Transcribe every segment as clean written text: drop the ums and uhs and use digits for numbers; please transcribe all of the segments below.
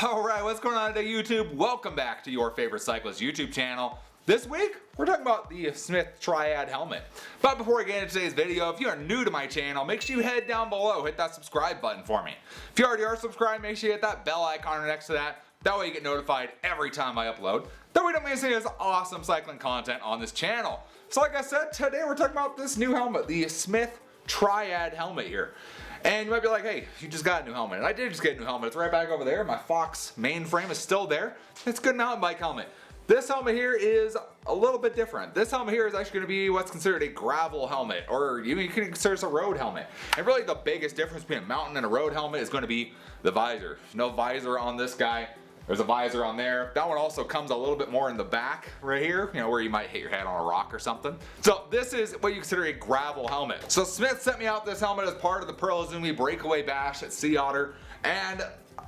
Alright, what's going on today, YouTube? Welcome back to your favorite cyclist YouTube channel. This week, we're talking about the Smith Triad helmet. But before we get into today's video, if you are new to my channel, make sure you head down below, hit that subscribe button for me. If you already are subscribed, make sure you hit that bell icon next to that. That way you get notified every time I upload. That way you don't miss any of this awesome cycling content on this channel. So like I said, today we're talking about this new helmet, the Smith Triad helmet here. And you might be like, hey, you just got a new helmet. And I did just get a new helmet. It's right back over there. My Fox mainframe is still there. It's a good mountain bike helmet. This helmet here is a little bit different. This helmet here is actually going to be what's considered a gravel helmet, or you can consider it a road helmet. And really the biggest difference between a mountain and a road helmet is going to be the visor. No visor on this guy. There's a visor on there. That one also comes a little bit more in the back right here, you know, where you might hit your head on a rock or something. So this is what you consider a gravel helmet. So Smith sent me out this helmet as part of the Pearl Izumi Breakaway Bash at Sea Otter, and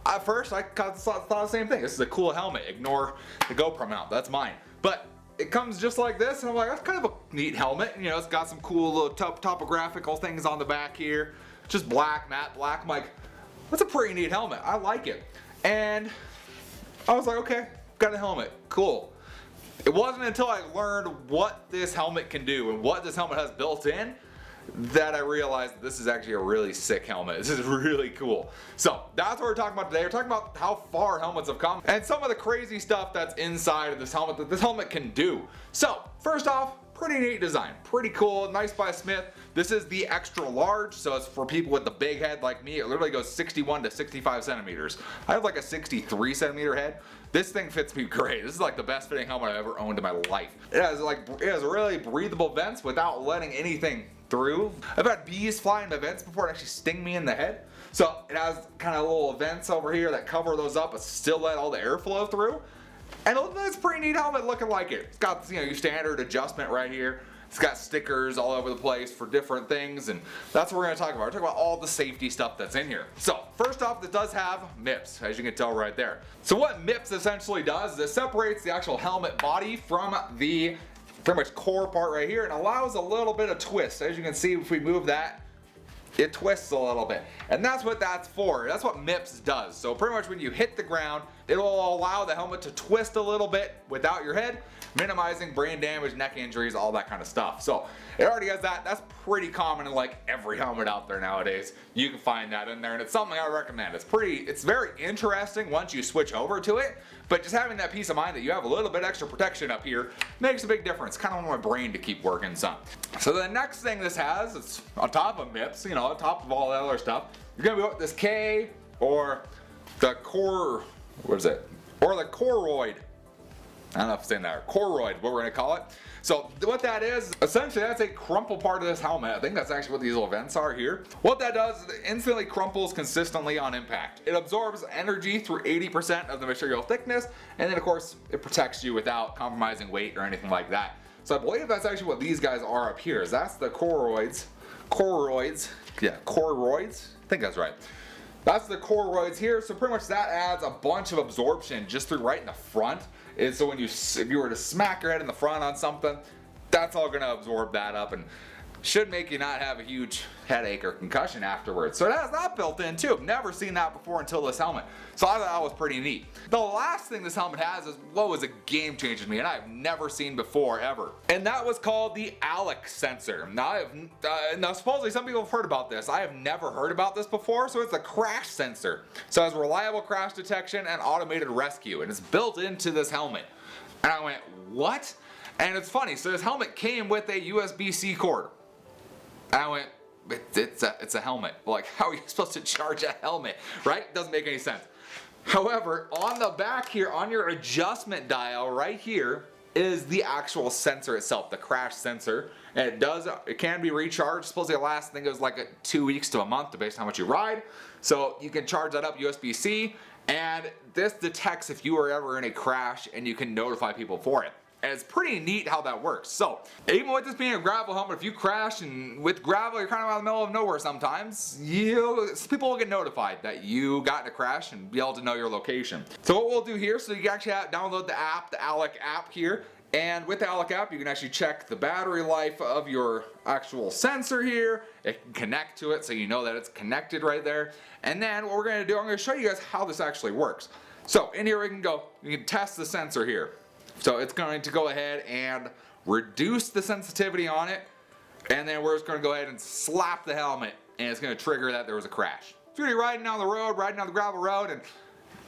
at first I thought the same thing. This is a cool helmet. Ignore the GoPro mount. That's mine. But it comes just like this, and I'm like, that's kind of a neat helmet. You know, it's got some cool little topographical things on the back here. Just black, matte black. I'm like, that's a pretty neat helmet. I like it. And I was like, okay, got a helmet, cool. It wasn't until I learned what this helmet can do and what this helmet has built in that I realized this is actually a really sick helmet. This is really cool. So that's what we're talking about today. We're talking about how far helmets have come and some of the crazy stuff that's inside of this helmet that this helmet can do. So first off, pretty neat design, pretty cool, nice by Smith. This is the extra large, so it's for people with the big head like me. It literally goes 61 to 65 centimeters. I have like a 63 centimeter head. This thing fits me great. This is like the best fitting helmet I've ever owned in my life. It has really breathable vents without letting anything through. I've had bees fly in my vents before and actually sting me in the head. So it has kind of little vents over here that cover those up but still let all the air flow through. And it's a pretty neat helmet looking like it. It's got, you know, your standard adjustment right here. It's got stickers all over the place for different things, and that's what we're going to talk about. We're talking about all the safety stuff that's in here. So first off, it does have MIPS, as you can tell right there. So what MIPS essentially does is it separates the actual helmet body from the pretty much core part right here and allows a little bit of twist. As you can see, if we move that, it twists a little bit, and that's what that's for. That's what MIPS does. So pretty much when you hit the ground, it'll allow the helmet to twist a little bit without your head, minimizing brain damage, neck injuries, all that kind of stuff. So it already has that. That's pretty common in like every helmet out there nowadays. You can find that in there, and it's something I recommend. It's very interesting once you switch over to it, but just having that peace of mind that you have a little bit extra protection up here makes a big difference. Kind of want my brain to keep working some. So the next thing this has, it's on top of MIPS, you know, on top of all that other stuff, you're gonna be with this K or the core, what is it? Or the Koroyd. I don't know if it's in there. Koroyd, what we're going to call it. So what that is, essentially that's a crumple part of this helmet. I think that's actually what these little vents are here. What that does is it instantly crumples consistently on impact. It absorbs energy through 80% of the material thickness, and then of course it protects you without compromising weight or anything like that. So I believe that's actually what these guys are up here. Is that's the Koroyds. Yeah, Koroyds. I think that's right. That's the Koroyds here, so pretty much that adds a bunch of absorption just through right in the front. And so if you were to smack your head in the front on something, that's all gonna absorb that up and should make you not have a huge headache or concussion afterwards. So it has that built in too. Never seen that before until this helmet. So I thought that was pretty neat. The last thing this helmet has is what was a game changer to me and I've never seen before ever. And that was called the ALEC sensor. Now supposedly some people have heard about this. I have never heard about this before. So it's a crash sensor. So it has reliable crash detection and automated rescue, and it's built into this helmet. And I went, what? And it's funny, so this helmet came with a USB-C cord. And I went, it's a helmet. Like, how are you supposed to charge a helmet, right? Doesn't make any sense. However, on the back here, on your adjustment dial right here, is the actual sensor itself, the crash sensor. And it can be recharged. Supposedly it lasts, I think it was like 2 weeks to a month, based on how much you ride. So you can charge that up USB-C, and this detects if you are ever in a crash, and you can notify people for it. And it's pretty neat how that works. So even with this being a gravel helmet, if you crash, and with gravel you're kind of out in the middle of nowhere sometimes, people will get notified that you got in a crash and be able to know your location. So what we'll do here, so you can actually download the app, the ALEC app here. And with the ALEC app, you can actually check the battery life of your actual sensor here. It can connect to it so you know that it's connected right there. And then what we're going to do, I'm going to show you guys how this actually works. So in here you can test the sensor here. So it's going to go ahead and reduce the sensitivity on it, and then we're just going to go ahead and slap the helmet, and it's going to trigger that there was a crash. So you're riding down the road, riding down the gravel road, and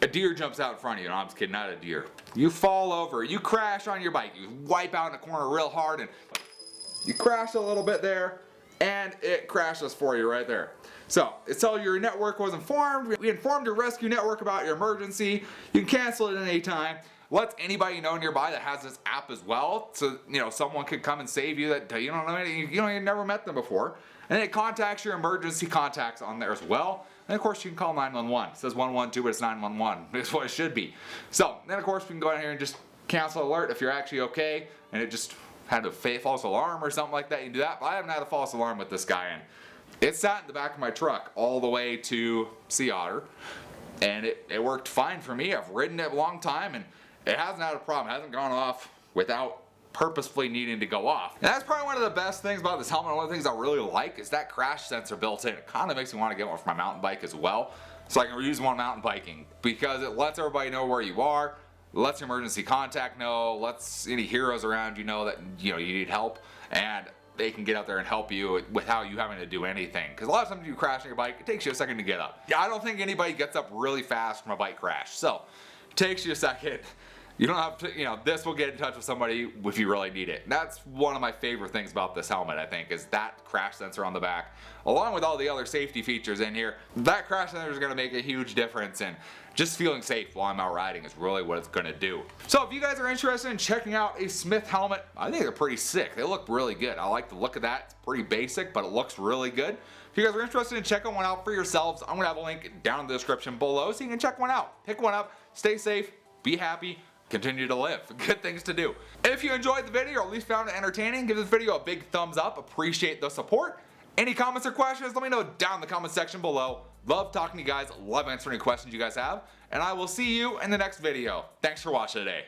a deer jumps out in front of you. No, I'm just kidding, not a deer. You fall over, you crash on your bike, you wipe out in the corner real hard, and you crash a little bit there, and it crashes for you right there. So it's all your network was informed. We informed your rescue network about your emergency. You can cancel it at any time. Let anybody know nearby that has this app as well, so someone could come and save you that you don't know anything, you never met them before. And it contacts your emergency contacts on there as well. And of course you can call 911. It says 112, but it's 911. It's what it should be. So then of course we can go down here and just cancel alert if you're actually okay, and it just had a false alarm or something like that. You can do that, but I haven't had a false alarm with this guy in. It sat in the back of my truck all the way to Sea Otter, and it worked fine for me. I've ridden it a long time, and it hasn't had a problem. It hasn't gone off without purposefully needing to go off. And that's probably one of the best things about this helmet. One of the things I really like is that crash sensor built in. It kind of makes me want to get one for my mountain bike as well, so I can use one mountain biking, because it lets everybody know where you are, lets your emergency contact know, lets any heroes around you know that you need help, and they can get out there and help you without you having to do anything. Because a lot of times you crash on your bike, it takes you a second to get up. I don't think anybody gets up really fast from a bike crash, so it takes you a second. You don't have to, this will get in touch with somebody if you really need it. And that's one of my favorite things about this helmet, I think, is that crash sensor on the back. Along with all the other safety features in here, that crash sensor is going to make a huge difference, and just feeling safe while I'm out riding is really what it's going to do. So if you guys are interested in checking out a Smith helmet, I think they're pretty sick. They look really good. I like the look of that. It's pretty basic, but it looks really good. If you guys are interested in checking one out for yourselves, I'm going to have a link down in the description below so you can check one out. Pick one up, stay safe, be happy, continue to live. Good things to do. If you enjoyed the video or at least found it entertaining, give this video a big thumbs up. Appreciate the support. Any comments or questions, let me know down in the comment section below. Love talking to you guys. Love answering any questions you guys have. And I will see you in the next video. Thanks for watching today.